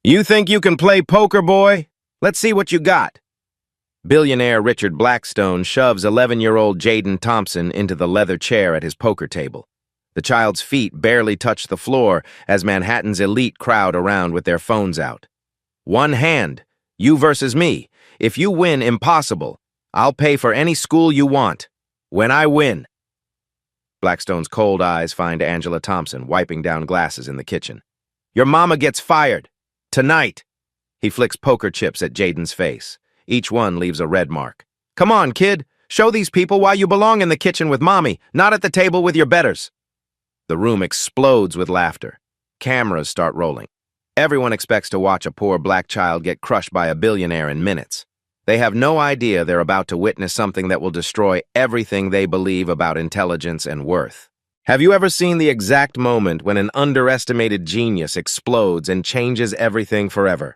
You think you can play poker, boy? Let's see what you got. Billionaire Richard Blackstone shoves 11-year-old Jaden Thompson into the leather chair at his poker table. The child's feet barely touch the floor as Manhattan's elite crowd around with their phones out. One hand, you versus me. If you win, impossible. I'll pay for any school you want. When I win. Blackstone's cold eyes find Angela Thompson wiping down glasses in the kitchen. Your mama gets fired. Tonight. He flicks poker chips at Jaden's face. Each one leaves a red mark. Come on, kid. Show these people why you belong in the kitchen with mommy, not at the table with your betters. The room explodes with laughter. Cameras start rolling. Everyone expects to watch a poor black child get crushed by a billionaire in minutes. They have no idea they're about to witness something that will destroy everything they believe about intelligence and worth. Have you ever seen the exact moment when an underestimated genius explodes and changes everything forever?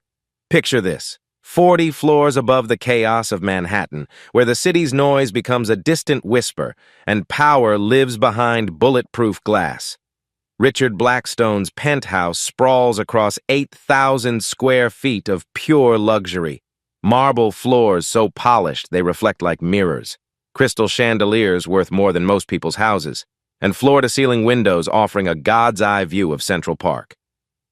Picture this. 40 floors above the chaos of Manhattan, where the city's noise becomes a distant whisper and power lives behind bulletproof glass. Richard Blackstone's penthouse sprawls across 8,000 square feet of pure luxury. Marble floors so polished they reflect like mirrors, crystal chandeliers worth more than most people's houses, and floor-to-ceiling windows offering a god's-eye view of Central Park.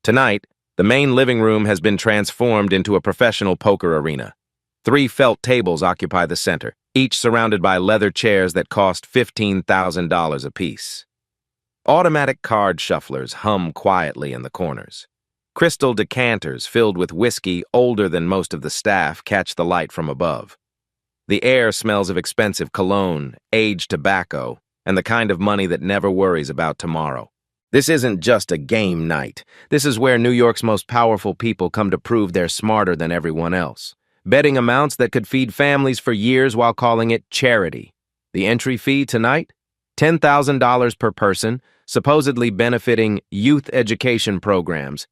Tonight, the main living room has been transformed into a professional poker arena. 3 felt tables occupy the center, each surrounded by leather chairs that cost $15,000 apiece. Automatic card shufflers hum quietly in the corners. Crystal decanters filled with whiskey older than most of the staff catch the light from above. The air smells of expensive cologne, aged tobacco, and the kind of money that never worries about tomorrow. This isn't just a game night. This is where New York's most powerful people come to prove they're smarter than everyone else, betting amounts that could feed families for years while calling it charity. The entry fee tonight? $10,000 per person, supposedly benefiting youth education programs,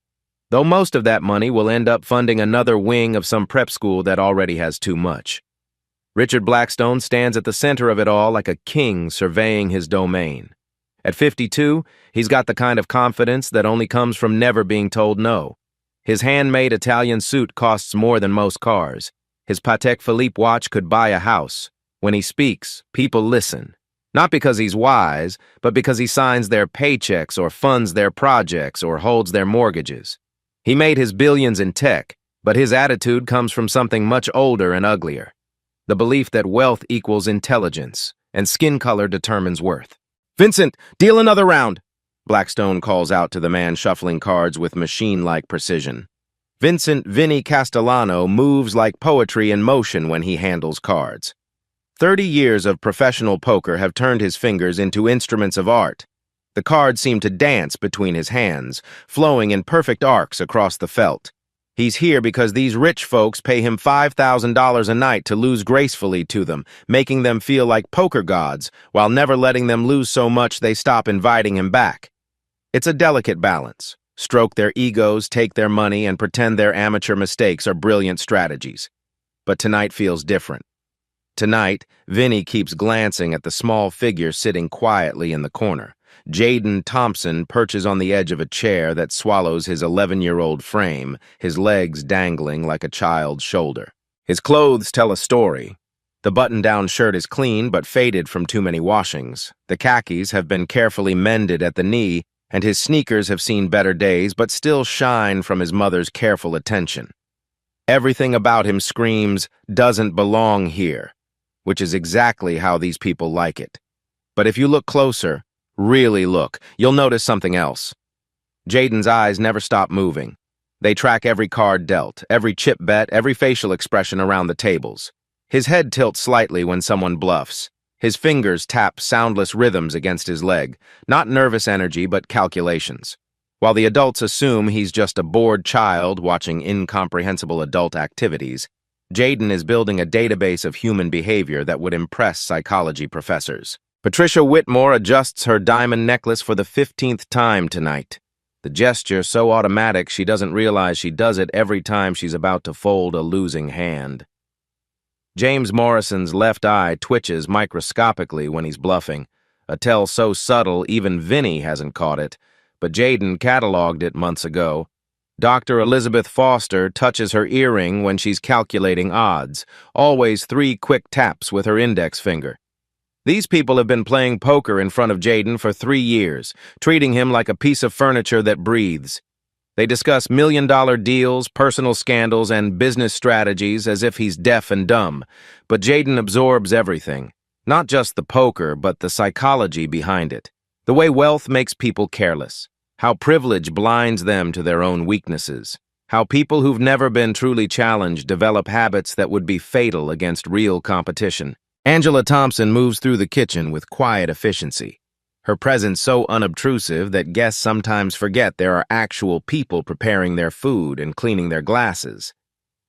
though most of that money will end up funding another wing of some prep school that already has too much. Richard Blackstone stands at the center of it all like a king surveying his domain. At 52, he's got the kind of confidence that only comes from never being told no. His handmade Italian suit costs more than most cars. His Patek Philippe watch could buy a house. When he speaks, people listen. Not because he's wise, but because he signs their paychecks or funds their projects or holds their mortgages. He made his billions in tech, but his attitude comes from something much older and uglier. The belief that wealth equals intelligence, and skin color determines worth. Vincent, deal another round, Blackstone calls out to the man shuffling cards with machine-like precision. Vincent Vinny Castellano moves like poetry in motion when he handles cards. 30 years of professional poker have turned his fingers into instruments of art. The cards seem to dance between his hands, flowing in perfect arcs across the felt. He's here because these rich folks pay him $5,000 a night to lose gracefully to them, making them feel like poker gods, while never letting them lose so much they stop inviting him back. It's a delicate balance. Stroke their egos, take their money, and pretend their amateur mistakes are brilliant strategies. But tonight feels different. Tonight, Vinny keeps glancing at the small figure sitting quietly in the corner. Jaden Thompson perches on the edge of a chair that swallows his 11-year-old frame, his legs dangling like a child's shoulder. His clothes tell a story. The button-down shirt is clean but faded from too many washings. The khakis have been carefully mended at the knee, and his sneakers have seen better days but still shine from his mother's careful attention. Everything about him screams, "Doesn't belong here," which is exactly how these people like it. But if you look closer, really look, you'll notice something else. Jaden's eyes never stop moving. They track every card dealt, every chip bet, every facial expression around the tables. His head tilts slightly when someone bluffs. His fingers tap soundless rhythms against his leg, not nervous energy but calculations. While the adults assume he's just a bored child watching incomprehensible adult activities, Jaden is building a database of human behavior that would impress psychology professors. Patricia Whitmore adjusts her diamond necklace for the 15th time tonight. The gesture so automatic she doesn't realize she does it every time she's about to fold a losing hand. James Morrison's left eye twitches microscopically when he's bluffing, a tell so subtle even Vinny hasn't caught it, but Jaden cataloged it months ago. Dr. Elizabeth Foster touches her earring when she's calculating odds, always 3 quick taps with her index finger. These people have been playing poker in front of Jaden for 3 years, treating him like a piece of furniture that breathes. They discuss million-dollar deals, personal scandals, and business strategies as if he's deaf and dumb. But Jaden absorbs everything. Not just the poker, but the psychology behind it. The way wealth makes people careless. How privilege blinds them to their own weaknesses. How people who've never been truly challenged develop habits that would be fatal against real competition. Angela Thompson moves through the kitchen with quiet efficiency. Her presence so unobtrusive that guests sometimes forget there are actual people preparing their food and cleaning their glasses.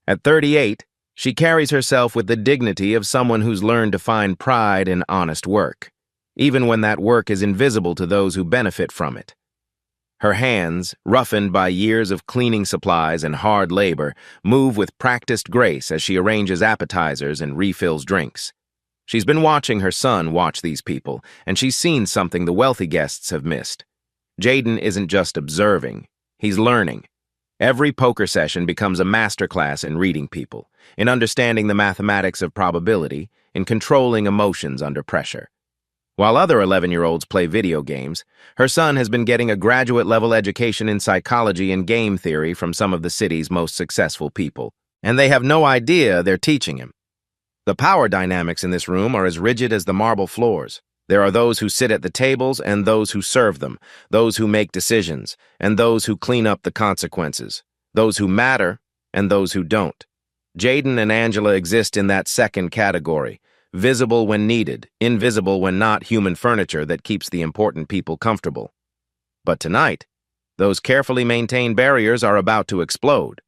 At 38, she carries herself with the dignity of someone who's learned to find pride in honest work, even when that work is invisible to those who benefit from it. Her hands, roughened by years of cleaning supplies and hard labor, move with practiced grace as she arranges appetizers and refills drinks. She's been watching her son watch these people, and she's seen something the wealthy guests have missed. Jaden isn't just observing, he's learning. Every poker session becomes a masterclass in reading people, in understanding the mathematics of probability, in controlling emotions under pressure. While other 11-year-olds play video games, her son has been getting a graduate-level education in psychology and game theory from some of the city's most successful people, and they have no idea they're teaching him. The power dynamics in this room are as rigid as the marble floors. There are those who sit at the tables and those who serve them, those who make decisions, and those who clean up the consequences, those who matter and those who don't. Jaden and Angela exist in that second category, visible when needed, invisible when not human furniture that keeps the important people comfortable. But tonight, those carefully maintained barriers are about to explode.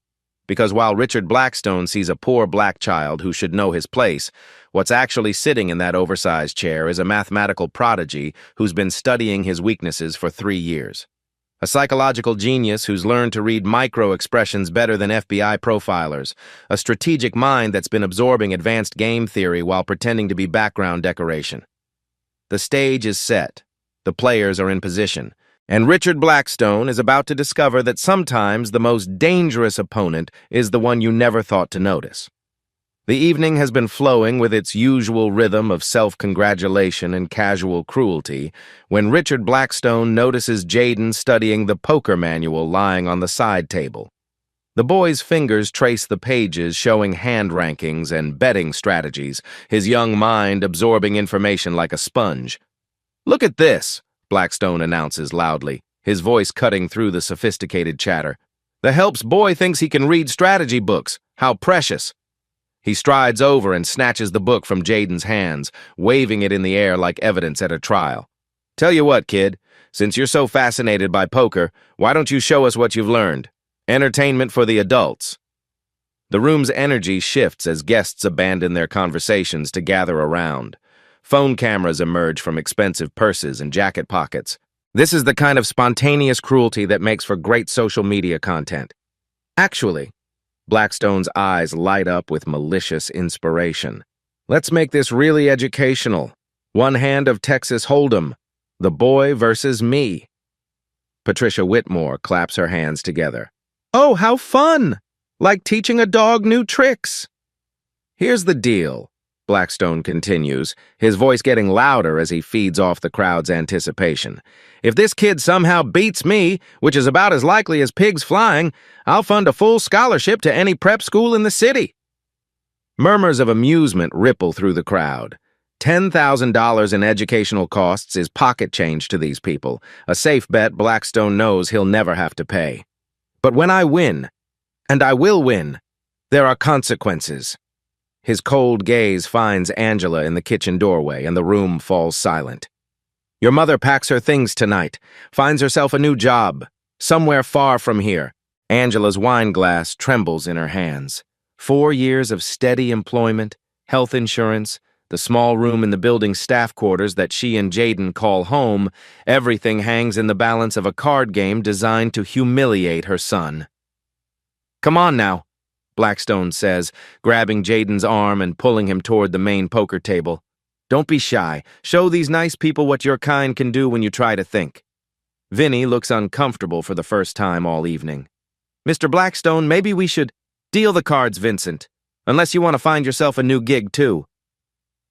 Because while Richard Blackstone sees a poor black child who should know his place, what's actually sitting in that oversized chair is a mathematical prodigy who's been studying his weaknesses for 3 years. A psychological genius who's learned to read micro-expressions better than FBI profilers. A strategic mind that's been absorbing advanced game theory while pretending to be background decoration. The stage is set. The players are in position. And Richard Blackstone is about to discover that sometimes the most dangerous opponent is the one you never thought to notice. The evening has been flowing with its usual rhythm of self-congratulation and casual cruelty when Richard Blackstone notices Jaden studying the poker manual lying on the side table. The boy's fingers trace the pages showing hand rankings and betting strategies, his young mind absorbing information like a sponge. "Look at this," Blackstone announces loudly, his voice cutting through the sophisticated chatter. "The help's boy thinks he can read strategy books. How precious." He strides over and snatches the book from Jaden's hands, waving it in the air like evidence at a trial. "Tell you what, kid, since you're so fascinated by poker, why don't you show us what you've learned? Entertainment for the adults." The room's energy shifts as guests abandon their conversations to gather around. Phone cameras emerge from expensive purses and jacket pockets. This is the kind of spontaneous cruelty that makes for great social media content. Actually, Blackstone's eyes light up with malicious inspiration. Let's make this really educational. One hand of Texas Hold'em. The boy versus me. Patricia Whitmore claps her hands together. "Oh, how fun! Like teaching a dog new tricks." "Here's the deal," Blackstone continues, his voice getting louder as he feeds off the crowd's anticipation. "If this kid somehow beats me, which is about as likely as pigs flying, I'll fund a full scholarship to any prep school in the city." Murmurs of amusement ripple through the crowd. $10,000 in educational costs is pocket change to these people, a safe bet Blackstone knows he'll never have to pay. But when I win, and I will win, there are consequences. His cold gaze finds Angela in the kitchen doorway, and the room falls silent. Your mother packs her things tonight, finds herself a new job, somewhere far from here. Angela's wine glass trembles in her hands. 4 years of steady employment, health insurance, the small room in the building's staff quarters that she and Jaden call home, everything hangs in the balance of a card game designed to humiliate her son. "Come on now," Blackstone says, grabbing Jaden's arm and pulling him toward the main poker table. "Don't be shy. Show these nice people what your kind can do when you try to think." Vinny looks uncomfortable for the first time all evening. Mr. Blackstone, maybe we should deal the cards, Vincent, unless you want to find yourself a new gig, too.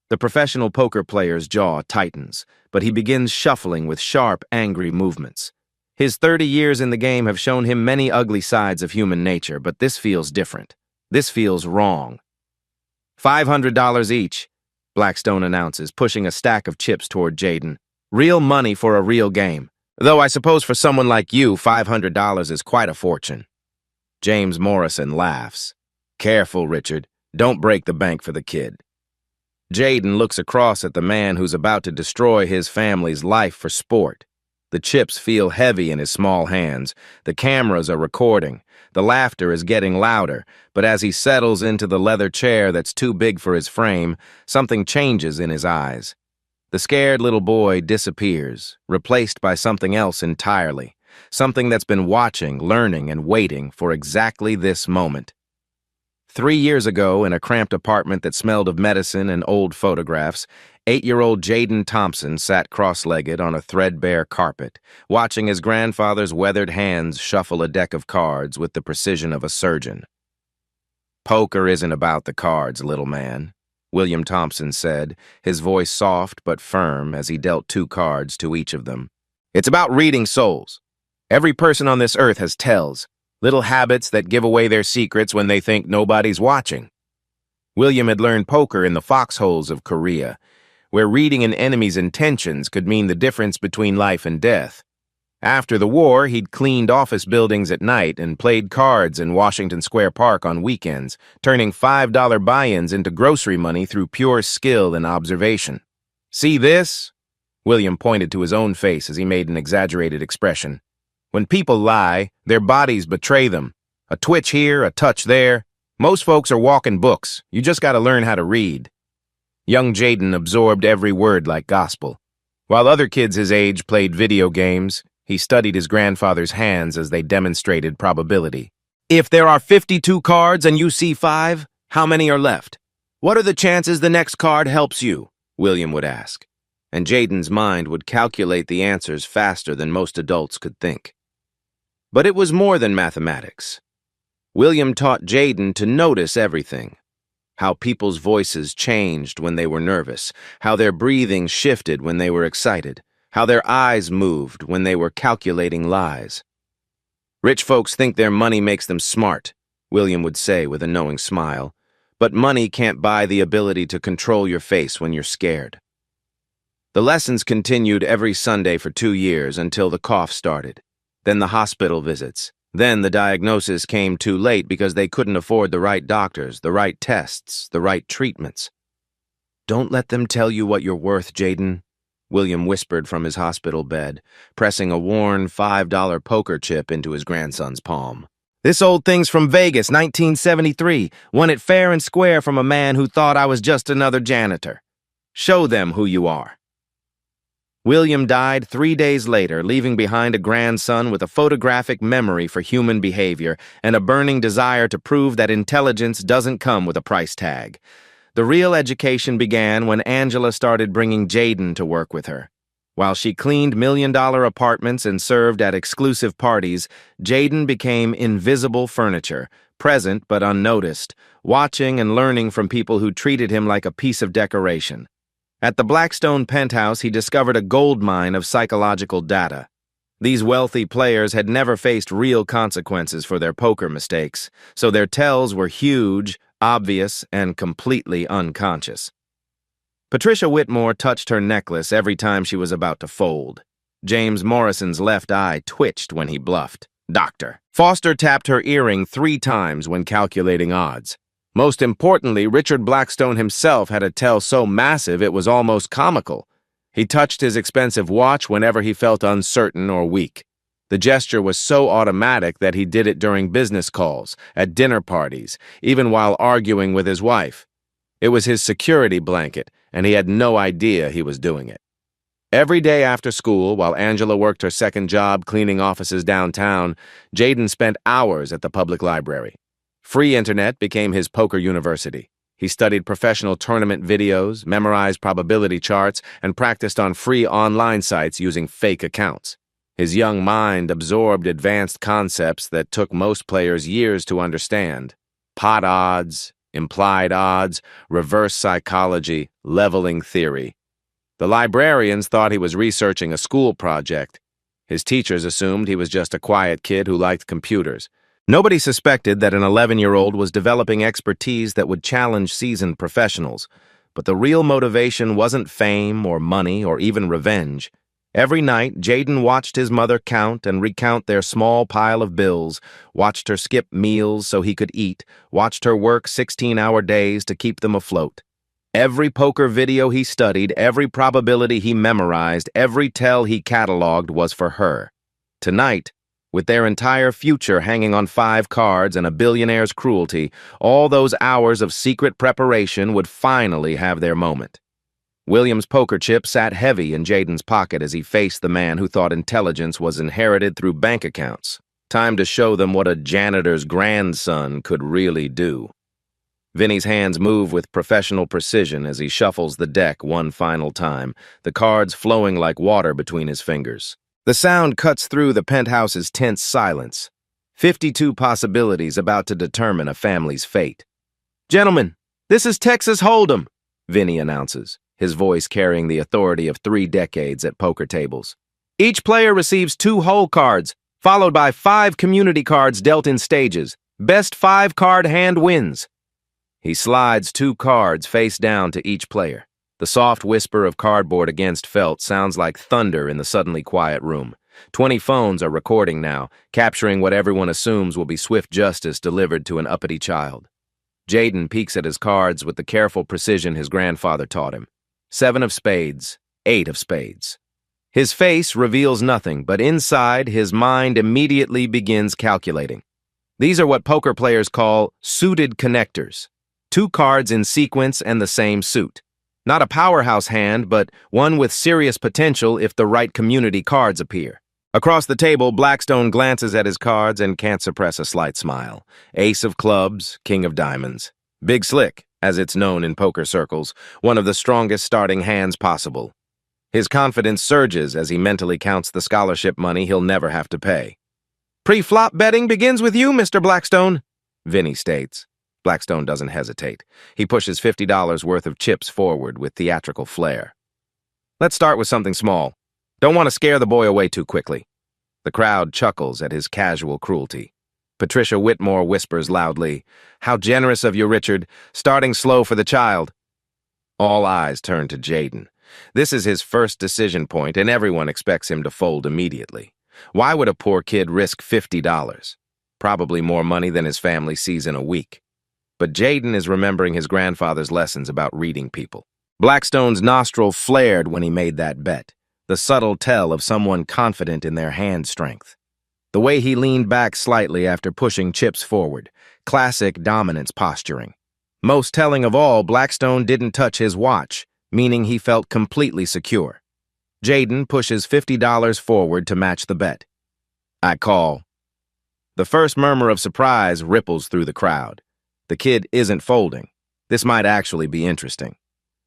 The professional poker player's jaw tightens, but he begins shuffling with sharp, angry movements. His 30 years in the game have shown him many ugly sides of human nature, but this feels different. This feels wrong. $500 each, Blackstone announces, pushing a stack of chips toward Jaden. Real money for a real game. Though I suppose for someone like you, $500 is quite a fortune. James Morrison laughs. Careful, Richard. Don't break the bank for the kid. Jaden looks across at the man who's about to destroy his family's life for sport. The chips feel heavy in his small hands. The cameras are recording. The laughter is getting louder, but as he settles into the leather chair that's too big for his frame, something changes in his eyes. The scared little boy disappears, replaced by something else entirely, something that's been watching, learning, and waiting for exactly this moment. 3 years ago, in a cramped apartment that smelled of medicine and old photographs, 8-year-old Jaden Thompson sat cross-legged on a threadbare carpet, watching his grandfather's weathered hands shuffle a deck of cards with the precision of a surgeon. Poker isn't about the cards, little man, William Thompson said, his voice soft but firm as he dealt 2 cards to each of them. It's about reading souls. Every person on this earth has tells, little habits that give away their secrets when they think nobody's watching. William had learned poker in the foxholes of Korea, where reading an enemy's intentions could mean the difference between life and death. After the war, he'd cleaned office buildings at night and played cards in Washington Square Park on weekends, turning $5 buy-ins into grocery money through pure skill and observation. See this? William pointed to his own face as he made an exaggerated expression. When people lie, their bodies betray them. A twitch here, a touch there. Most folks are walking books. You just got to learn how to read. Young Jaden absorbed every word like gospel. While other kids his age played video games, he studied his grandfather's hands as they demonstrated probability. If there are 52 cards and you see 5, how many are left? What are the chances the next card helps you? William would ask. And Jaden's mind would calculate the answers faster than most adults could think. But it was more than mathematics. William taught Jaden to notice everything. How people's voices changed when they were nervous, how their breathing shifted when they were excited, how their eyes moved when they were calculating lies. Rich folks think their money makes them smart, William would say with a knowing smile, but money can't buy the ability to control your face when you're scared. The lessons continued every Sunday for 2 years until the cough started. Then the hospital visits. Then the diagnosis came too late because they couldn't afford the right doctors, the right tests, the right treatments. Don't let them tell you what you're worth, Jaden, William whispered from his hospital bed, pressing a worn $5 poker chip into his grandson's palm. This old thing's from Vegas, 1973. Won it fair and square from a man who thought I was just another janitor. Show them who you are. William died 3 days later, leaving behind a grandson with a photographic memory for human behavior and a burning desire to prove that intelligence doesn't come with a price tag. The real education began when Angela started bringing Jaden to work with her. While she cleaned million-dollar apartments and served at exclusive parties, Jaden became invisible furniture, present but unnoticed, watching and learning from people who treated him like a piece of decoration. At the Blackstone penthouse, he discovered a goldmine of psychological data. These wealthy players had never faced real consequences for their poker mistakes, so their tells were huge, obvious, and completely unconscious. Patricia Whitmore touched her necklace every time she was about to fold. James Morrison's left eye twitched when he bluffed. Doctor. Foster tapped her earring 3 times when calculating odds. Most importantly, Richard Blackstone himself had a tell so massive it was almost comical. He touched his expensive watch whenever he felt uncertain or weak. The gesture was so automatic that he did it during business calls, at dinner parties, even while arguing with his wife. It was his security blanket, and he had no idea he was doing it. Every day after school, while Angela worked her second job cleaning offices downtown, Jaden spent hours at the public library. Free internet became his poker university. He studied professional tournament videos, memorized probability charts, and practiced on free online sites using fake accounts. His young mind absorbed advanced concepts that took most players years to understand. Pot odds, implied odds, reverse psychology, leveling theory. The librarians thought he was researching a school project. His teachers assumed he was just a quiet kid who liked computers. Nobody suspected that an 11-year-old was developing expertise that would challenge seasoned professionals. But the real motivation wasn't fame or money or even revenge. Every night, Jaden watched his mother count and recount their small pile of bills, watched her skip meals so he could eat, watched her work 16-hour days to keep them afloat. Every poker video he studied, every probability he memorized, every tell he cataloged was for her. Tonight, with their entire future hanging on 5 cards and a billionaire's cruelty, all those hours of secret preparation would finally have their moment. William's poker chip sat heavy in Jaden's pocket as he faced the man who thought intelligence was inherited through bank accounts. Time to show them what a janitor's grandson could really do. Vinny's hands move with professional precision as he shuffles the deck one final time, the cards flowing like water between his fingers. The sound cuts through the penthouse's tense silence. 52 possibilities about to determine a family's fate. "Gentlemen, this is Texas Hold'em," Vinny announces, his voice carrying the authority of 3 decades at poker tables. "Each player receives 2 hole cards, followed by 5 community cards dealt in stages. Best 5-card hand wins." He slides 2 cards face down to each player. The soft whisper of cardboard against felt sounds like thunder in the suddenly quiet room. 20 phones are recording now, capturing what everyone assumes will be swift justice delivered to an uppity child. Jaden peeks at his cards with the careful precision his grandfather taught him. 7 of spades, 8 of spades. His face reveals nothing, but inside, his mind immediately begins calculating. These are what poker players call suited connectors. 2 cards in sequence and the same suit. Not a powerhouse hand, but one with serious potential if the right community cards appear. Across the table, Blackstone glances at his cards and can't suppress a slight smile. Ace of clubs, king of diamonds. Big Slick, as it's known in poker circles, one of the strongest starting hands possible. His confidence surges as he mentally counts the scholarship money he'll never have to pay. "Pre-flop betting begins with you, Mr. Blackstone," Vinny states. Blackstone doesn't hesitate. He pushes $50 worth of chips forward with theatrical flair. "Let's start with something small. Don't want to scare the boy away too quickly." The crowd chuckles at his casual cruelty. Patricia Whitmore whispers loudly, "How generous of you, Richard, starting slow for the child." All eyes turn to Jaden. This is his first decision point, and everyone expects him to fold immediately. Why would a poor kid risk $50? Probably more money than his family sees in a week. But Jaden is remembering his grandfather's lessons about reading people. Blackstone's nostril flared when he made that bet, the subtle tell of someone confident in their hand strength. The way he leaned back slightly after pushing chips forward, classic dominance posturing. Most telling of all, Blackstone didn't touch his watch, meaning he felt completely secure. Jaden pushes $50 forward to match the bet. "I call." The first murmur of surprise ripples through the crowd. The kid isn't folding. This might actually be interesting.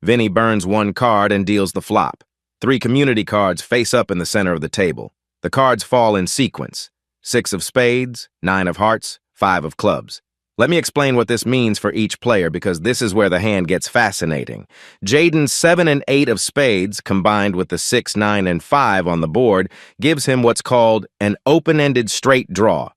Vinny burns 1 card and deals the flop. 3 community cards face up in the center of the table. The cards fall in sequence. 6 of spades, 9 of hearts, 5 of clubs. Let me explain what this means for each player because this is where the hand gets fascinating. Jaden's 7 and 8 of spades, combined with the 6, 9, and 5 on the board, gives him what's called an open-ended straight draw.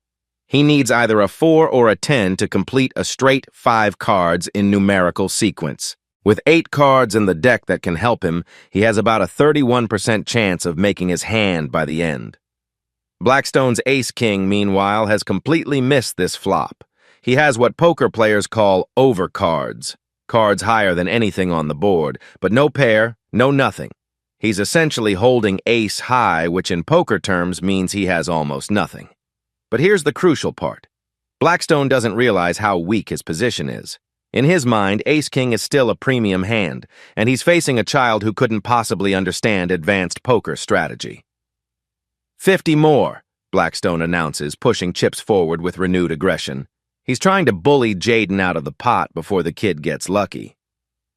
He needs either a 4 or a 10 to complete a straight 5 cards in numerical sequence. With 8 cards in the deck that can help him, he has about a 31% chance of making his hand by the end. Blackstone's ace-king, meanwhile, has completely missed this flop. He has what poker players call overcards, cards higher than anything on the board, but no pair, no nothing. He's essentially holding ace high, which in poker terms means he has almost nothing. But here's the crucial part. Blackstone doesn't realize how weak his position is. In his mind, ace-king is still a premium hand, and he's facing a child who couldn't possibly understand advanced poker strategy. 50 more, Blackstone announces, pushing chips forward with renewed aggression. He's trying to bully Jaden out of the pot before the kid gets lucky.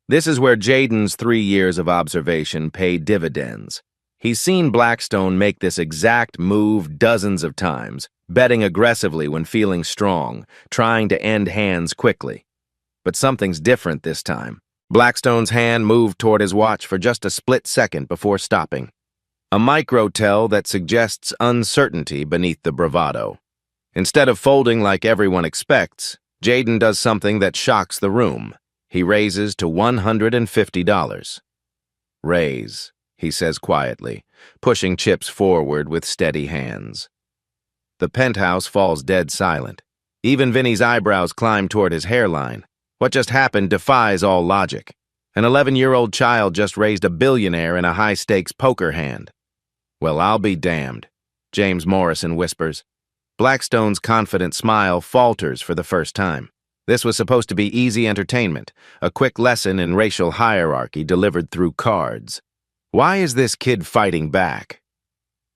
This is where Jaden's 3 years of observation pay dividends. He's seen Blackstone make this exact move dozens of times, betting aggressively when feeling strong, trying to end hands quickly. But something's different this time. Blackstone's hand moved toward his watch for just a split second before stopping. A micro-tell that suggests uncertainty beneath the bravado. Instead of folding like everyone expects, Jaden does something that shocks the room. He raises to $150. Raise, he says quietly, pushing chips forward with steady hands. The penthouse falls dead silent. Even Vinny's eyebrows climb toward his hairline. What just happened defies all logic. An 11-year-old child just raised a billionaire in a high-stakes poker hand. Well, I'll be damned, James Morrison whispers. Blackstone's confident smile falters for the first time. This was supposed to be easy entertainment, a quick lesson in racial hierarchy delivered through cards. Why is this kid fighting back?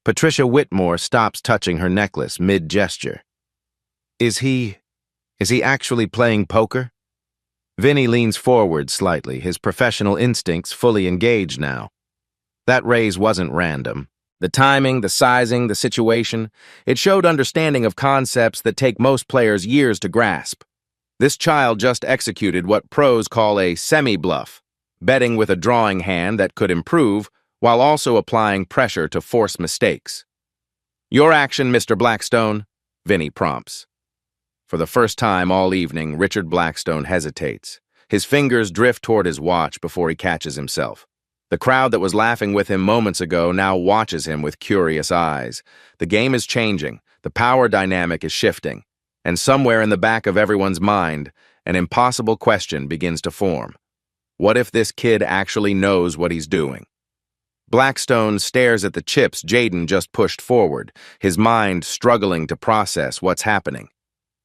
Patricia Whitmore stops touching her necklace mid-gesture. Is he actually playing poker? Vinny leans forward slightly, his professional instincts fully engaged now. That raise wasn't random. The timing, the sizing, the situation, it showed understanding of concepts that take most players years to grasp. This child just executed what pros call a semi-bluff, betting with a drawing hand that could improve while also applying pressure to force mistakes. Your action, Mr. Blackstone, Vinny prompts. For the first time all evening, Richard Blackstone hesitates. His fingers drift toward his watch before he catches himself. The crowd that was laughing with him moments ago now watches him with curious eyes. The game is changing, the power dynamic is shifting, and somewhere in the back of everyone's mind, an impossible question begins to form. What if this kid actually knows what he's doing? Blackstone stares at the chips Jaden just pushed forward, his mind struggling to process what's happening.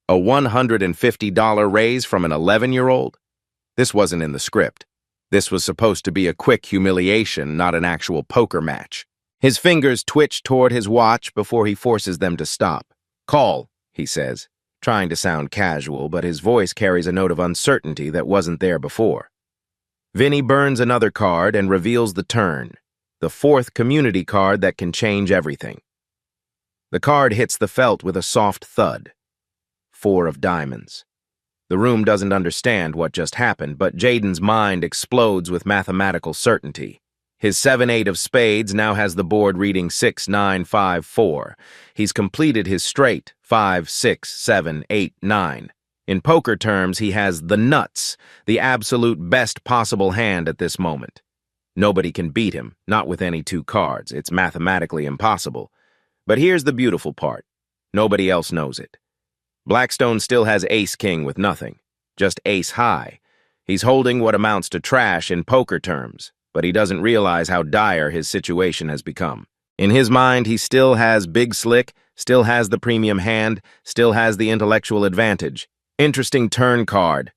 A $150 raise from an 11-year-old? This wasn't in the script. This was supposed to be a quick humiliation, not an actual poker match. His fingers twitch toward his watch before he forces them to stop. Call, he says, trying to sound casual, but his voice carries a note of uncertainty that wasn't there before. Vinny burns another card and reveals the turn, the fourth community card that can change everything. The card hits the felt with a soft thud. 4 of diamonds. The room doesn't understand what just happened, but Jaden's mind explodes with mathematical certainty. His 7-8 of spades now has the board reading 6-9-5-4. He's completed his straight 5-6-7-8-9. In poker terms, he has the nuts, the absolute best possible hand at this moment. Nobody can beat him, not with any 2 cards. It's mathematically impossible. But here's the beautiful part. Nobody else knows it. Blackstone still has ace-king with nothing, just ace-high. He's holding what amounts to trash in poker terms, but he doesn't realize how dire his situation has become. In his mind, he still has Big Slick, still has the premium hand, still has the intellectual advantage. Interesting turn card,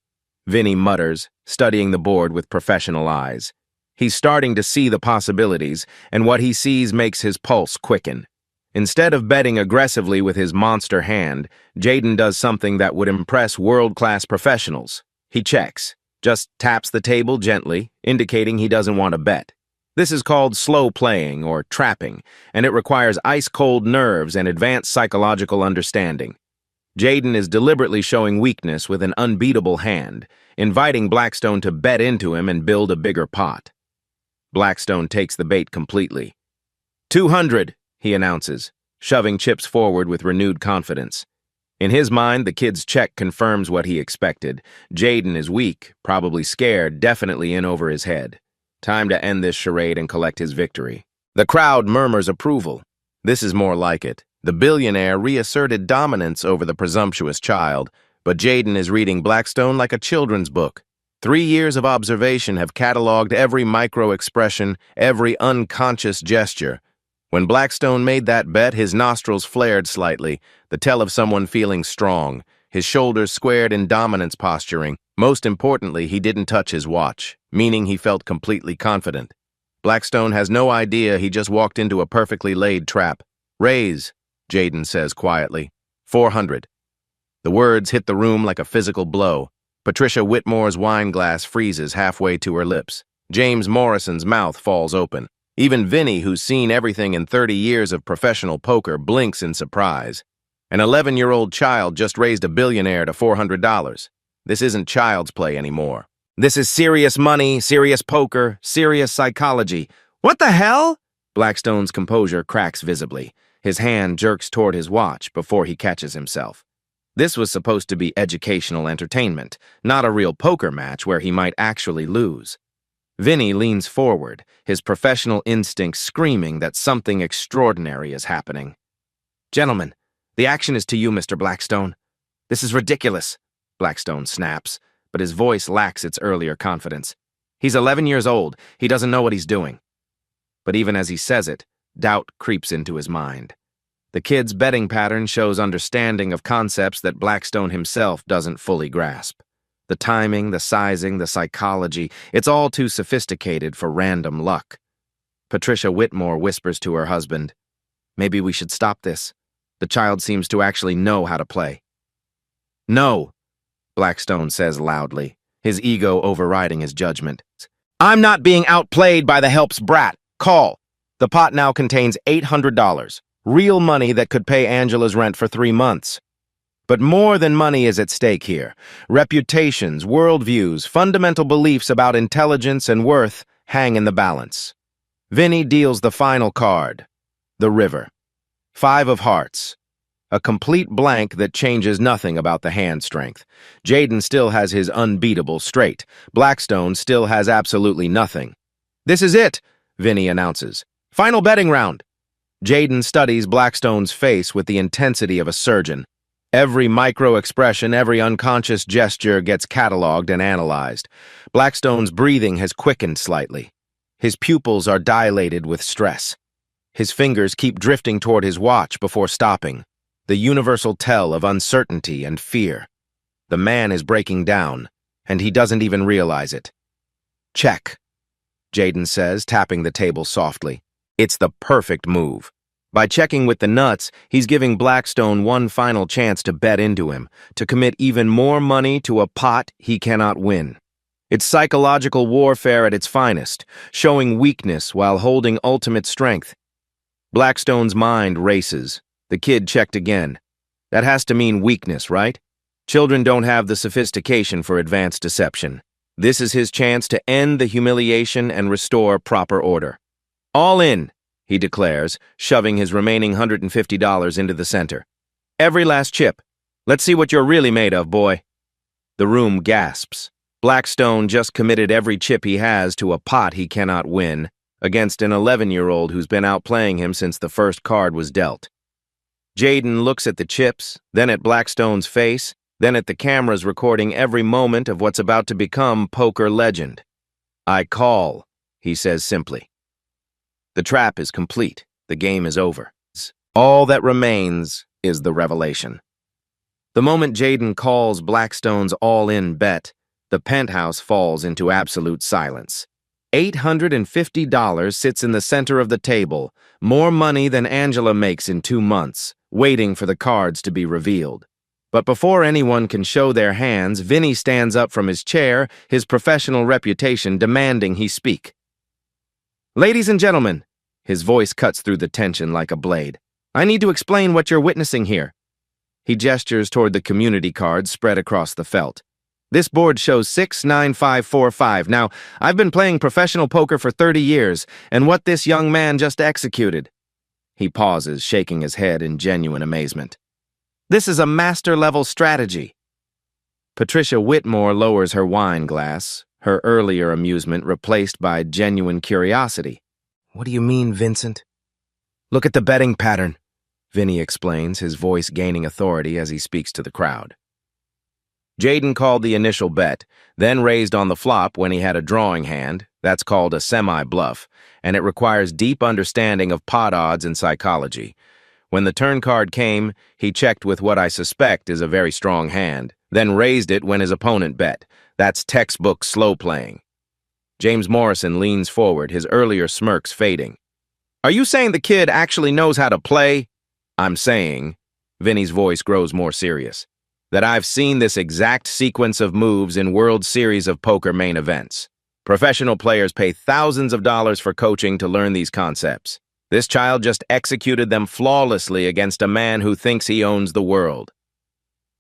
Vinny mutters, studying the board with professional eyes. He's starting to see the possibilities, and what he sees makes his pulse quicken. Instead of betting aggressively with his monster hand, Jaden does something that would impress world-class professionals. He checks, just taps the table gently, indicating he doesn't want to bet. This is called slow playing or trapping, and it requires ice-cold nerves and advanced psychological understanding. Jaden is deliberately showing weakness with an unbeatable hand, inviting Blackstone to bet into him and build a bigger pot. Blackstone takes the bait completely. 200! He announces, shoving chips forward with renewed confidence. In his mind, the kid's check confirms what he expected. Jaden is weak, probably scared, definitely in over his head. Time to end this charade and collect his victory. The crowd murmurs approval. This is more like it. The billionaire reasserted dominance over the presumptuous child, but Jaden is reading Blackstone like a children's book. 3 years of observation have cataloged every micro-expression, every unconscious gesture. When Blackstone made that bet, his nostrils flared slightly, the tell of someone feeling strong, his shoulders squared in dominance posturing. Most importantly, he didn't touch his watch, meaning he felt completely confident. Blackstone has no idea he just walked into a perfectly laid trap. Raise, Jaden says quietly. 400. The words hit the room like a physical blow. Patricia Whitmore's wine glass freezes halfway to her lips. James Morrison's mouth falls open. Even Vinny, who's seen everything in 30 years of professional poker, blinks in surprise. An 11-year-old child just raised a billionaire to $400. This isn't child's play anymore. This is serious money, serious poker, serious psychology. What the hell? Blackstone's composure cracks visibly. His hand jerks toward his watch before he catches himself. This was supposed to be educational entertainment, not a real poker match where he might actually lose. Vinny leans forward, his professional instincts screaming that something extraordinary is happening. Gentlemen, the action is to you, Mr. Blackstone. This is ridiculous, Blackstone snaps, but his voice lacks its earlier confidence. He's 11 years old. He doesn't know what he's doing. But even as he says it, doubt creeps into his mind. The kid's betting pattern shows understanding of concepts that Blackstone himself doesn't fully grasp. The timing, the sizing, the psychology, it's all too sophisticated for random luck. Patricia Whitmore whispers to her husband, "Maybe we should stop this. The child seems to actually know how to play." "No," Blackstone says loudly, his ego overriding his judgment. "I'm not being outplayed by the help's brat. Call. The pot now contains $800, real money that could pay Angela's rent for 3 months. But more than money is at stake here. Reputations, worldviews, fundamental beliefs about intelligence and worth hang in the balance." Vinny deals the final card, the river. 5 of hearts. A complete blank that changes nothing about the hand strength. Jaden still has his unbeatable straight. Blackstone still has absolutely nothing. "This is it," Vinny announces. "Final betting round." Jaden studies Blackstone's face with the intensity of a surgeon. Every micro-expression, every unconscious gesture gets cataloged and analyzed. Blackstone's breathing has quickened slightly. His pupils are dilated with stress. His fingers keep drifting toward his watch before stopping, the universal tell of uncertainty and fear. The man is breaking down, and he doesn't even realize it. "Check," Jaden says, tapping the table softly. It's the perfect move. By checking with the nuts, he's giving Blackstone one final chance to bet into him, to commit even more money to a pot he cannot win. It's psychological warfare at its finest, showing weakness while holding ultimate strength. Blackstone's mind races. The kid checked again. That has to mean weakness, right? Children don't have the sophistication for advanced deception. This is his chance to end the humiliation and restore proper order. "All in," he declares, shoving his remaining $150 into the center. "Every last chip. Let's see what you're really made of, boy." The room gasps. Blackstone just committed every chip he has to a pot he cannot win, against an 11-year-old who's been outplaying him since the first card was dealt. Jaden looks at the chips, then at Blackstone's face, then at the cameras recording every moment of what's about to become poker legend. "I call," he says simply. The trap is complete. The game is over. All that remains is the revelation. The moment Jaden calls Blackstone's all-in bet, the penthouse falls into absolute silence. $850 sits in the center of the table, more money than Angela makes in 2 months, waiting for the cards to be revealed. But before anyone can show their hands, Vinny stands up from his chair, his professional reputation demanding he speak. "Ladies and gentlemen," his voice cuts through the tension like a blade, "I need to explain what you're witnessing here." He gestures toward the community cards spread across the felt. "This board shows 6-9-5-4-5. Now, I've been playing professional poker for 30 years, and what this young man just executed." He pauses, shaking his head in genuine amazement. "This is a master-level strategy." Patricia Whitmore lowers her wine glass, her earlier amusement replaced by genuine curiosity. "What do you mean, Vincent?" "Look at the betting pattern," Vinny explains, his voice gaining authority as he speaks to the crowd. Jaden called the initial bet, then raised on the flop when he had a drawing hand. That's called a semi-bluff, and it requires deep understanding of pot odds and psychology. When the turn card came, he checked with what I suspect is a very strong hand, then raised it when his opponent bet. That's textbook slow playing. James Morrison leans forward, his earlier smirks fading. "Are you saying the kid actually knows how to play?" "I'm saying," Vinny's voice grows more serious, "that I've seen this exact sequence of moves in World Series of Poker main events. Professional players pay thousands of dollars for coaching to learn these concepts. This child just executed them flawlessly against a man who thinks he owns the world.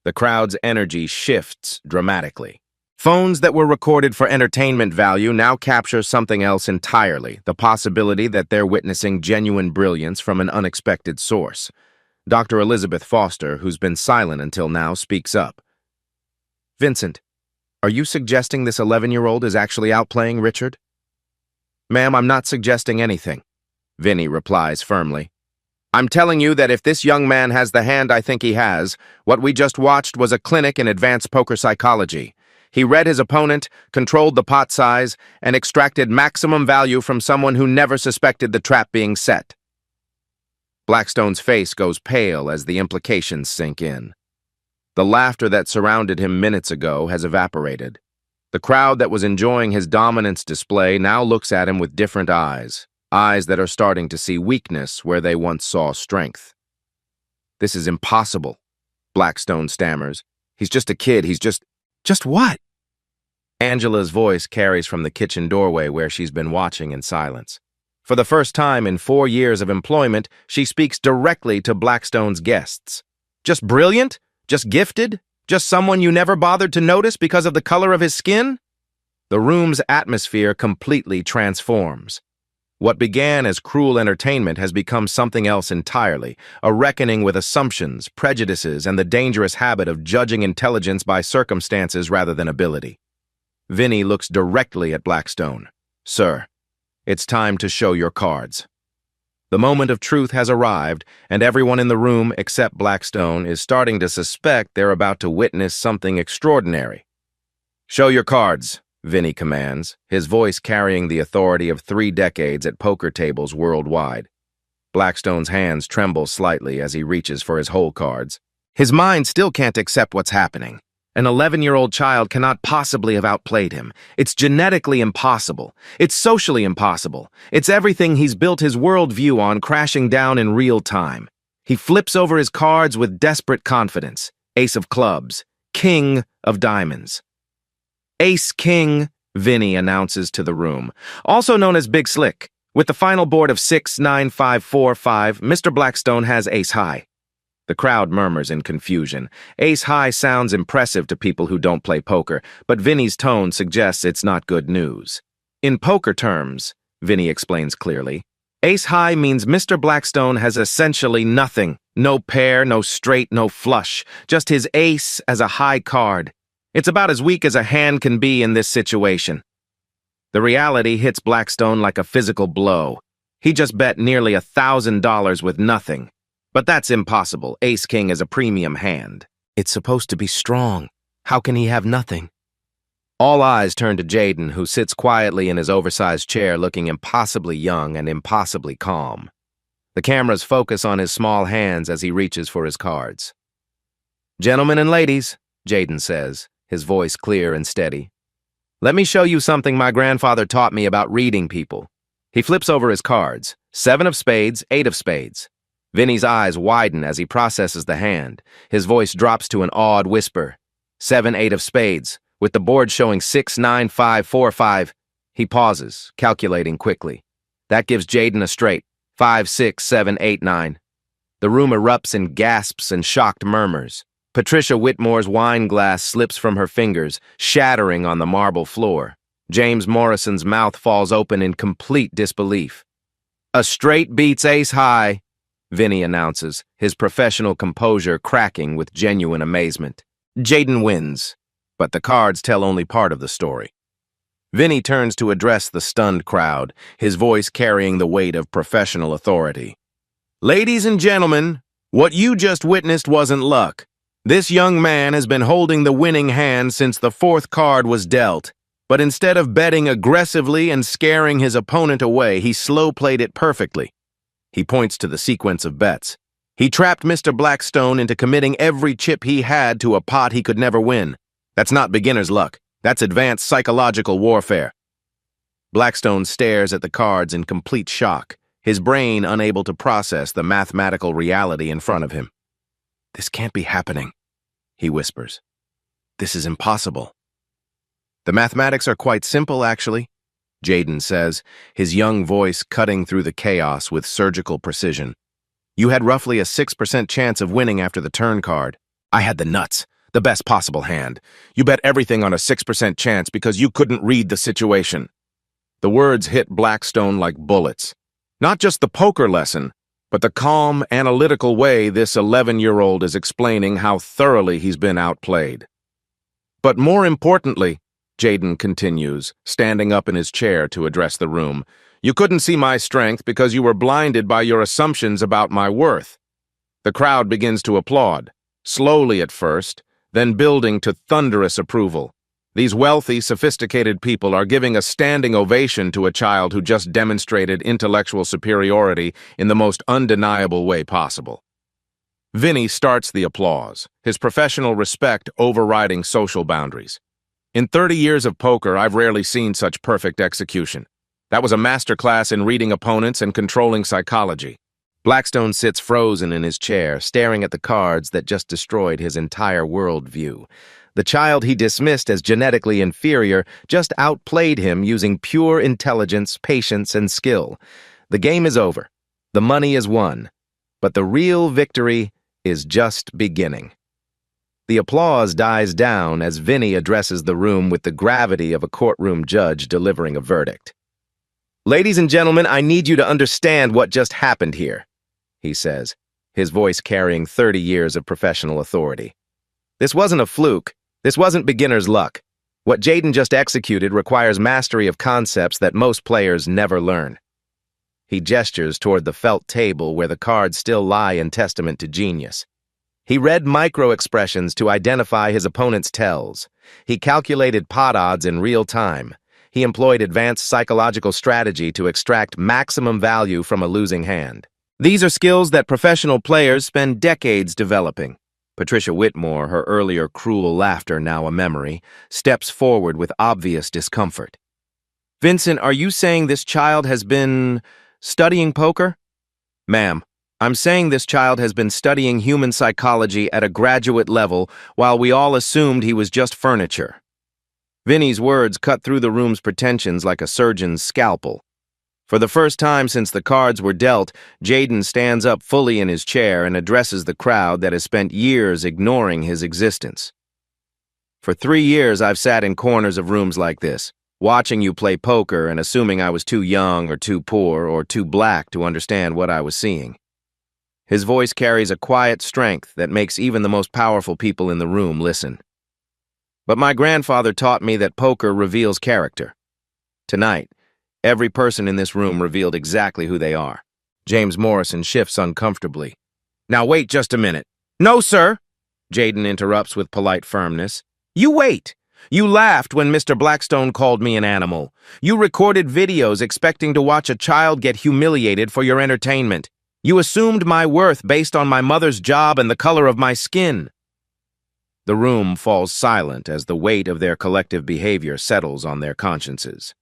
The crowd's energy shifts dramatically. Phones that were recorded for entertainment value now capture something else entirely, the possibility that they're witnessing genuine brilliance from an unexpected source. Dr. Elizabeth Foster, who's been silent until now, speaks up. Vincent, are you suggesting this 11-year-old is actually outplaying Richard? Ma'am, I'm not suggesting anything, Vinny replies firmly. I'm telling you that if this young man has the hand I think he has, what we just watched was a clinic in advanced poker psychology. He read his opponent, controlled the pot size, and extracted maximum value from someone who never suspected the trap being set. Blackstone's face goes pale as the implications sink in. The laughter that surrounded him minutes ago has evaporated. The crowd that was enjoying his dominance display now looks at him with different eyes, eyes that are starting to see weakness where they once saw strength. This is impossible, Blackstone stammers. He's just a kid, he's just what? Angela's voice carries from the kitchen doorway where she's been watching in silence. For the first time in 4 years of employment, she speaks directly to Blackstone's guests. Just brilliant? Just gifted? Just someone you never bothered to notice because of the color of his skin? The room's atmosphere completely transforms. What began as cruel entertainment has become something else entirely, a reckoning with assumptions, prejudices, and the dangerous habit of judging intelligence by circumstances rather than ability. Vinny looks directly at Blackstone. Sir, it's time to show your cards. The moment of truth has arrived, and everyone in the room except Blackstone is starting to suspect they're about to witness something extraordinary. Show your cards, Vinny commands, his voice carrying the authority of 3 decades at poker tables worldwide. Blackstone's hands tremble slightly as he reaches for his hole cards. His mind still can't accept what's happening. An 11-year-old child cannot possibly have outplayed him. It's genetically impossible. It's socially impossible. It's everything he's built his worldview on crashing down in real time. He flips over his cards with desperate confidence. Ace of clubs. King of diamonds. Ace-King, Vinny announces to the room. Also known as Big Slick. With the final board of 6, 9, 5, 4, 5, Mr. Blackstone has ace-high. The crowd murmurs in confusion. Ace-high sounds impressive to people who don't play poker, but Vinny's tone suggests it's not good news. In poker terms, Vinny explains clearly, ace-high means Mr. Blackstone has essentially nothing. No pair, no straight, no flush. Just his ace as a high card. It's about as weak as a hand can be in this situation. The reality hits Blackstone like a physical blow. He just bet nearly $1,000 with nothing. But that's impossible. Ace-King is a premium hand. It's supposed to be strong. How can he have nothing? All eyes turn to Jaden, who sits quietly in his oversized chair looking impossibly young and impossibly calm. The cameras focus on his small hands as he reaches for his cards. Gentlemen and ladies, Jaden says, his voice clear and steady. Let me show you something my grandfather taught me about reading people. He flips over his cards. 7 of spades, 8 of spades. Vinny's eyes widen as he processes the hand. His voice drops to an awed whisper. 7, 8 of spades. With the board showing 6, 9, 5, 4, 5. He pauses, calculating quickly. That gives Jaden a straight. 5, 6, 7, 8, 9. The room erupts in gasps and shocked murmurs. Patricia Whitmore's wine glass slips from her fingers, shattering on the marble floor. James Morrison's mouth falls open in complete disbelief. A straight beats ace-high, Vinny announces, his professional composure cracking with genuine amazement. Jaden wins, but the cards tell only part of the story. Vinny turns to address the stunned crowd, his voice carrying the weight of professional authority. Ladies and gentlemen, what you just witnessed wasn't luck. This young man has been holding the winning hand since the 4th card was dealt, but instead of betting aggressively and scaring his opponent away, he slow-played it perfectly. He points to the sequence of bets. He trapped Mr. Blackstone into committing every chip he had to a pot he could never win. That's not beginner's luck. That's advanced psychological warfare. Blackstone stares at the cards in complete shock, his brain unable to process the mathematical reality in front of him. This can't be happening, he whispers. This is impossible. The mathematics are quite simple, actually, Jaden says, his young voice cutting through the chaos with surgical precision. You had roughly a 6% chance of winning after the turn card. I had the nuts, the best possible hand. You bet everything on a 6% chance because you couldn't read the situation. The words hit Blackstone like bullets. Not just the poker lesson, but the calm, analytical way this 11-year-old is explaining how thoroughly he's been outplayed. But more importantly, Jaden continues, standing up in his chair to address the room, you couldn't see my strength because you were blinded by your assumptions about my worth. The crowd begins to applaud, slowly at first, then building to thunderous approval. These wealthy, sophisticated people are giving a standing ovation to a child who just demonstrated intellectual superiority in the most undeniable way possible. Vinny starts the applause, his professional respect overriding social boundaries. In 30 years of poker, I've rarely seen such perfect execution. That was a masterclass in reading opponents and controlling psychology. Blackstone sits frozen in his chair, staring at the cards that just destroyed his entire worldview. The child he dismissed as genetically inferior just outplayed him using pure intelligence, patience, and skill. The game is over. The money is won. But the real victory is just beginning. The applause dies down as Vinny addresses the room with the gravity of a courtroom judge delivering a verdict. Ladies and gentlemen, I need you to understand what just happened here, he says, his voice carrying 30 years of professional authority. This wasn't a fluke. This wasn't beginner's luck. What Jaden just executed requires mastery of concepts that most players never learn. He gestures toward the felt table where the cards still lie in testament to genius. He read micro-expressions to identify his opponent's tells. He calculated pot odds in real time. He employed advanced psychological strategy to extract maximum value from a losing hand. These are skills that professional players spend decades developing. Patricia Whitmore, her earlier cruel laughter now a memory, steps forward with obvious discomfort. Vincent, are you saying this child has been studying poker? Ma'am, I'm saying this child has been studying human psychology at a graduate level while we all assumed he was just furniture. Vinny's words cut through the room's pretensions like a surgeon's scalpel. For the first time since the cards were dealt, Jaden stands up fully in his chair and addresses the crowd that has spent years ignoring his existence. For 3 years, I've sat in corners of rooms like this, watching you play poker and assuming I was too young or too poor or too black to understand what I was seeing. His voice carries a quiet strength that makes even the most powerful people in the room listen. But my grandfather taught me that poker reveals character. Tonight, every person in this room revealed exactly who they are. James Morrison shifts uncomfortably. Now wait just a minute. No, sir, Jaden interrupts with polite firmness. You wait. You laughed when Mr. Blackstone called me an animal. You recorded videos expecting to watch a child get humiliated for your entertainment. You assumed my worth based on my mother's job and the color of my skin. The room falls silent as the weight of their collective behavior settles on their consciences.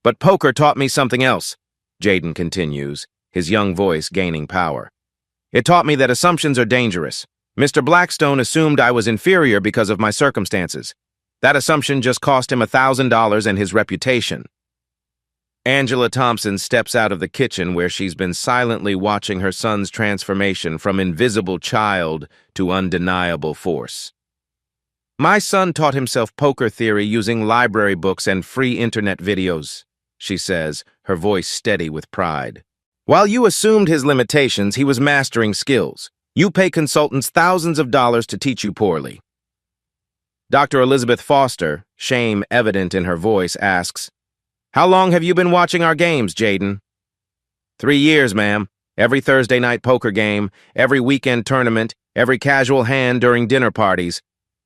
But poker taught me something else, Jaden continues, his young voice gaining power. It taught me that assumptions are dangerous. Mr. Blackstone assumed I was inferior because of my circumstances. That assumption just cost him $1,000 and his reputation. Angela Thompson steps out of the kitchen where she's been silently watching her son's transformation from invisible child to undeniable force. My son taught himself poker theory using library books and free internet videos, she says, her voice steady with pride. While you assumed his limitations, he was mastering skills. You pay consultants thousands of dollars to teach you poorly. Dr. Elizabeth Foster, shame evident in her voice, asks, how long have you been watching our games, Jaden? 3 years, ma'am. Every Thursday night poker game, every weekend tournament, every casual hand during dinner parties.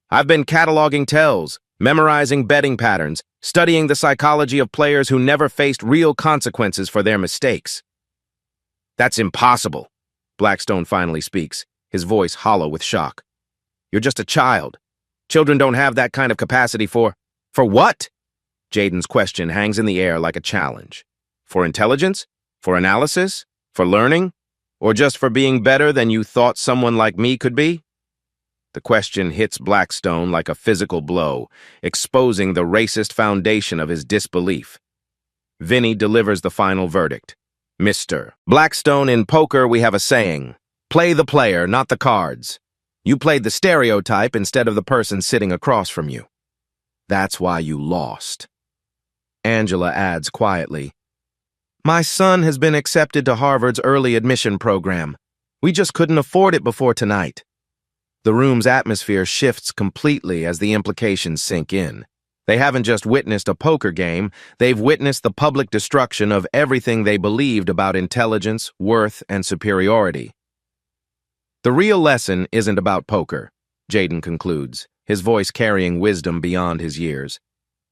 I've been cataloging tells, memorizing betting patterns, studying the psychology of players who never faced real consequences for their mistakes. That's impossible, Blackstone finally speaks, his voice hollow with shock. You're just a child. Children don't have that kind of capacity for what? Jaden's question hangs in the air like a challenge. For intelligence? For analysis? For learning? Or just for being better than you thought someone like me could be? The question hits Blackstone like a physical blow, exposing the racist foundation of his disbelief. Vinny delivers the final verdict. Mr. Blackstone, in poker we have a saying, play the player, not the cards. You played the stereotype instead of the person sitting across from you. That's why you lost. Angela adds quietly, my son has been accepted to Harvard's early admission program. We just couldn't afford it before tonight. The room's atmosphere shifts completely as the implications sink in. They haven't just witnessed a poker game, they've witnessed the public destruction of everything they believed about intelligence, worth, and superiority. The real lesson isn't about poker, Jaden concludes, his voice carrying wisdom beyond his years.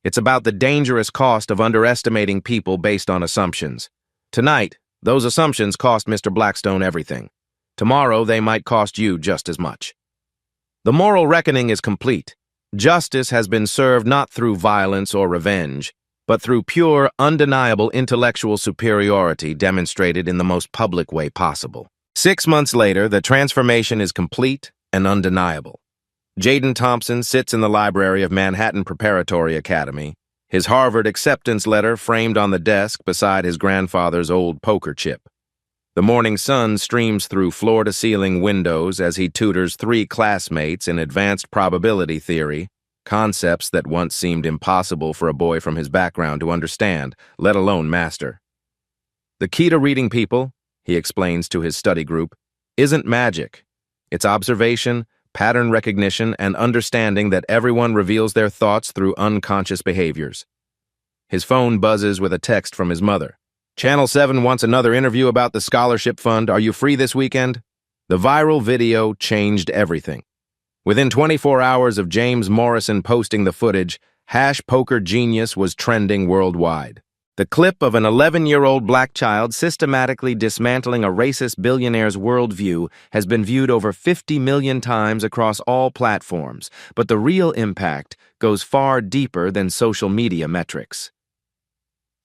It's about the dangerous cost of underestimating people based on assumptions. Tonight, those assumptions cost Mr. Blackstone everything. Tomorrow, they might cost you just as much. The moral reckoning is complete. Justice has been served not through violence or revenge, but through pure, undeniable intellectual superiority demonstrated in the most public way possible. 6 months later, the transformation is complete and undeniable. Jaden Thompson sits in the library of Manhattan Preparatory Academy, his Harvard acceptance letter framed on the desk beside his grandfather's old poker chip. The morning sun streams through floor-to-ceiling windows as he tutors 3 classmates in advanced probability theory, concepts that once seemed impossible for a boy from his background to understand, let alone master. The key to reading people, he explains to his study group, isn't magic. It's observation, pattern recognition, and understanding that everyone reveals their thoughts through unconscious behaviors. His phone buzzes with a text from his mother. Channel 7 wants another interview about the scholarship fund. Are you free this weekend? The viral video changed everything. Within 24 hours of James Morrison posting the footage, #PokerGenius was trending worldwide. The clip of an 11-year-old black child systematically dismantling a racist billionaire's worldview has been viewed over 50 million times across all platforms, but the real impact goes far deeper than social media metrics.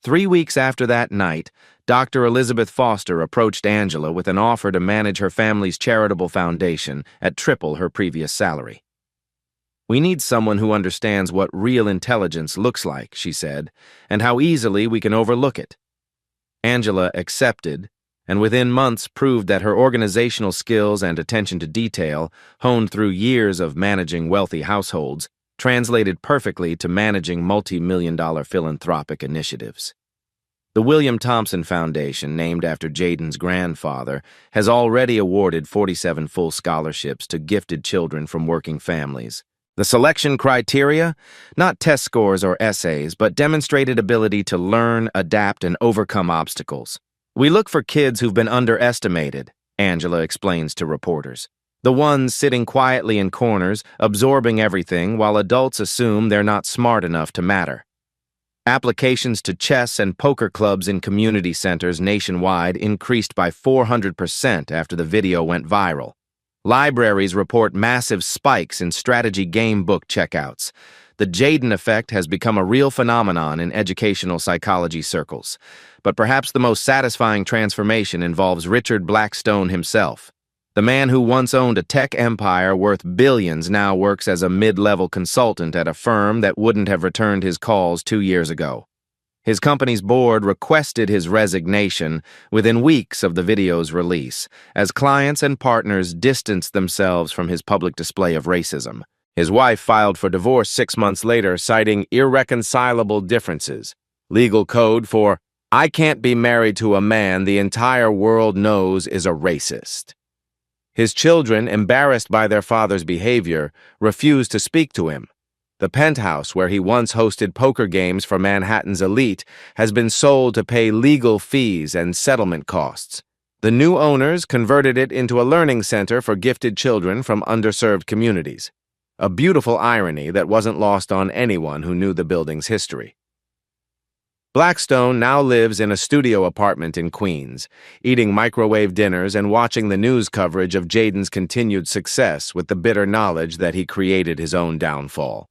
3 weeks after that night, Dr. Elizabeth Foster approached Angela with an offer to manage her family's charitable foundation at triple her previous salary. We need someone who understands what real intelligence looks like, she said, and how easily we can overlook it. Angela accepted, and within months proved that her organizational skills and attention to detail, honed through years of managing wealthy households, translated perfectly to managing multi-million-dollar philanthropic initiatives. The William Thompson Foundation, named after Jaden's grandfather, has already awarded 47 full scholarships to gifted children from working families. The selection criteria? Not test scores or essays, but demonstrated ability to learn, adapt, and overcome obstacles. We look for kids who've been underestimated, Angela explains to reporters. The ones sitting quietly in corners, absorbing everything, while adults assume they're not smart enough to matter. Applications to chess and poker clubs in community centers nationwide increased by 400% after the video went viral. Libraries report massive spikes in strategy game book checkouts. The Jaden effect has become a real phenomenon in educational psychology circles. But perhaps the most satisfying transformation involves Richard Blackstone himself. The man who once owned a tech empire worth billions now works as a mid-level consultant at a firm that wouldn't have returned his calls 2 years ago. His company's board requested his resignation within weeks of the video's release, as clients and partners distanced themselves from his public display of racism. His wife filed for divorce 6 months later, citing irreconcilable differences. Legal code for, I can't be married to a man the entire world knows is a racist. His children, embarrassed by their father's behavior, refused to speak to him. The penthouse, where he once hosted poker games for Manhattan's elite, has been sold to pay legal fees and settlement costs. The new owners converted it into a learning center for gifted children from underserved communities. A beautiful irony that wasn't lost on anyone who knew the building's history. Blackstone now lives in a studio apartment in Queens, eating microwave dinners and watching the news coverage of Jaden's continued success with the bitter knowledge that he created his own downfall.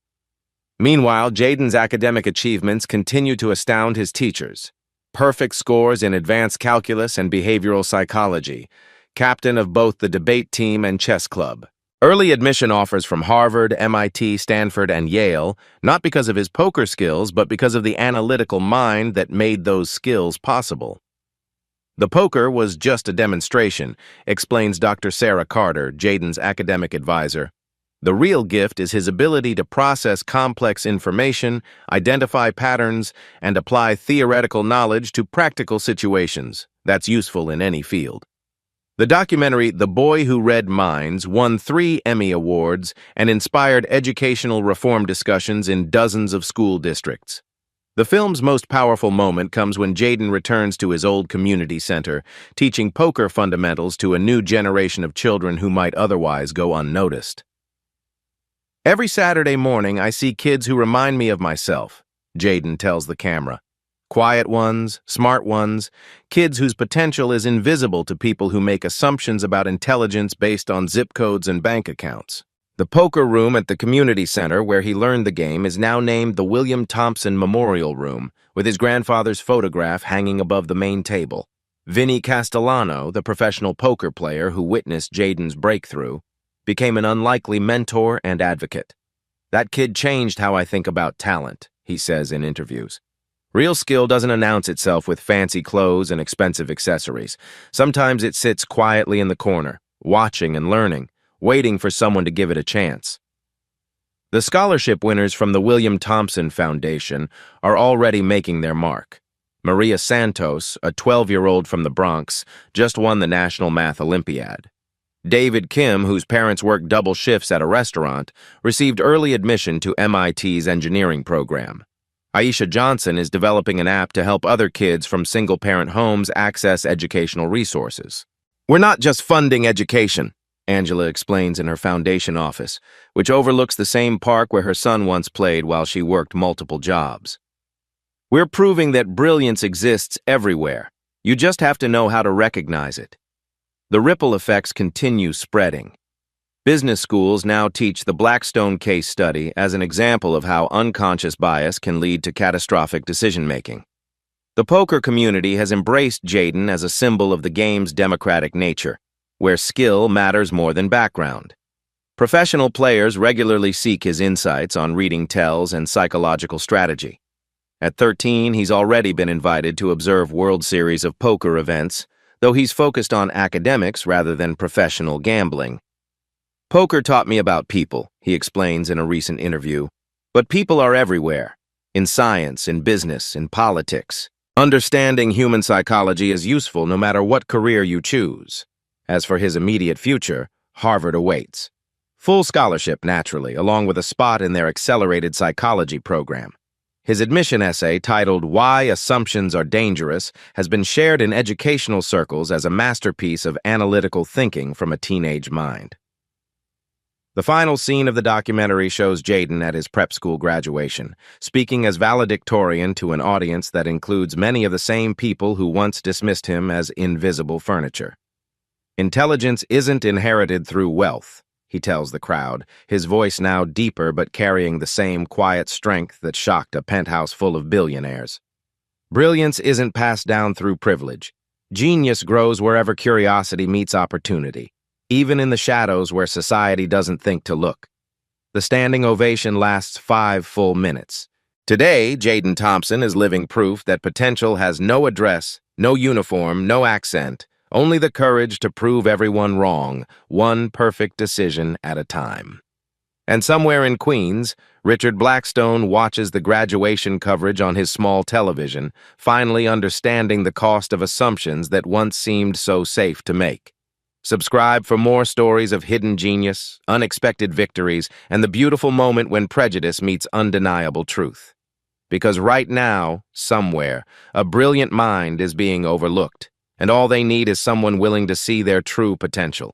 Meanwhile, Jaden's academic achievements continue to astound his teachers. Perfect scores in advanced calculus and behavioral psychology, captain of both the debate team and chess club. Early admission offers from Harvard, MIT, Stanford, and Yale, not because of his poker skills, but because of the analytical mind that made those skills possible. The poker was just a demonstration, explains Dr. Sarah Carter, Jaden's academic advisor. The real gift is his ability to process complex information, identify patterns, and apply theoretical knowledge to practical situations. That's useful in any field. The documentary The Boy Who Read Minds won 3 Emmy Awards and inspired educational reform discussions in dozens of school districts. The film's most powerful moment comes when Jaden returns to his old community center, teaching poker fundamentals to a new generation of children who might otherwise go unnoticed. "Every Saturday morning, I see kids who remind me of myself," Jaden tells the camera. Quiet ones, smart ones, kids whose potential is invisible to people who make assumptions about intelligence based on zip codes and bank accounts. The poker room at the community center where he learned the game is now named the William Thompson Memorial Room, with his grandfather's photograph hanging above the main table. Vinny Castellano, the professional poker player who witnessed Jaden's breakthrough, became an unlikely mentor and advocate. "That kid changed how I think about talent," he says in interviews. Real skill doesn't announce itself with fancy clothes and expensive accessories. Sometimes it sits quietly in the corner, watching and learning, waiting for someone to give it a chance. The scholarship winners from the William Thompson Foundation are already making their mark. Maria Santos, a 12-year-old from the Bronx, just won the National Math Olympiad. David Kim, whose parents worked double shifts at a restaurant, received early admission to MIT's engineering program. Aisha Johnson is developing an app to help other kids from single-parent homes access educational resources. "We're not just funding education," Angela explains in her foundation office, which overlooks the same park where her son once played while she worked multiple jobs. "We're proving that brilliance exists everywhere. You just have to know how to recognize it." The ripple effects continue spreading. Business schools now teach the Blackstone case study as an example of how unconscious bias can lead to catastrophic decision-making. The poker community has embraced Jaden as a symbol of the game's democratic nature, where skill matters more than background. Professional players regularly seek his insights on reading tells and psychological strategy. At 13, he's already been invited to observe World Series of Poker events, though he's focused on academics rather than professional gambling. "Poker taught me about people," he explains in a recent interview. "But people are everywhere. In science, in business, in politics. Understanding human psychology is useful no matter what career you choose." As for his immediate future, Harvard awaits. Full scholarship, naturally, along with a spot in their accelerated psychology program. His admission essay, titled "Why Assumptions Are Dangerous," has been shared in educational circles as a masterpiece of analytical thinking from a teenage mind. The final scene of the documentary shows Jaden at his prep school graduation, speaking as valedictorian to an audience that includes many of the same people who once dismissed him as invisible furniture. "Intelligence isn't inherited through wealth," he tells the crowd, his voice now deeper but carrying the same quiet strength that shocked a penthouse full of billionaires. "Brilliance isn't passed down through privilege. Genius grows wherever curiosity meets opportunity, even in the shadows where society doesn't think to look." The standing ovation lasts 5 full minutes. Today, Jaden Thompson is living proof that potential has no address, no uniform, no accent, only the courage to prove everyone wrong, one perfect decision at a time. And somewhere in Queens, Richard Blackstone watches the graduation coverage on his small television, finally understanding the cost of assumptions that once seemed so safe to make. Subscribe for more stories of hidden genius, unexpected victories, and the beautiful moment when prejudice meets undeniable truth. Because right now, somewhere, a brilliant mind is being overlooked, and all they need is someone willing to see their true potential.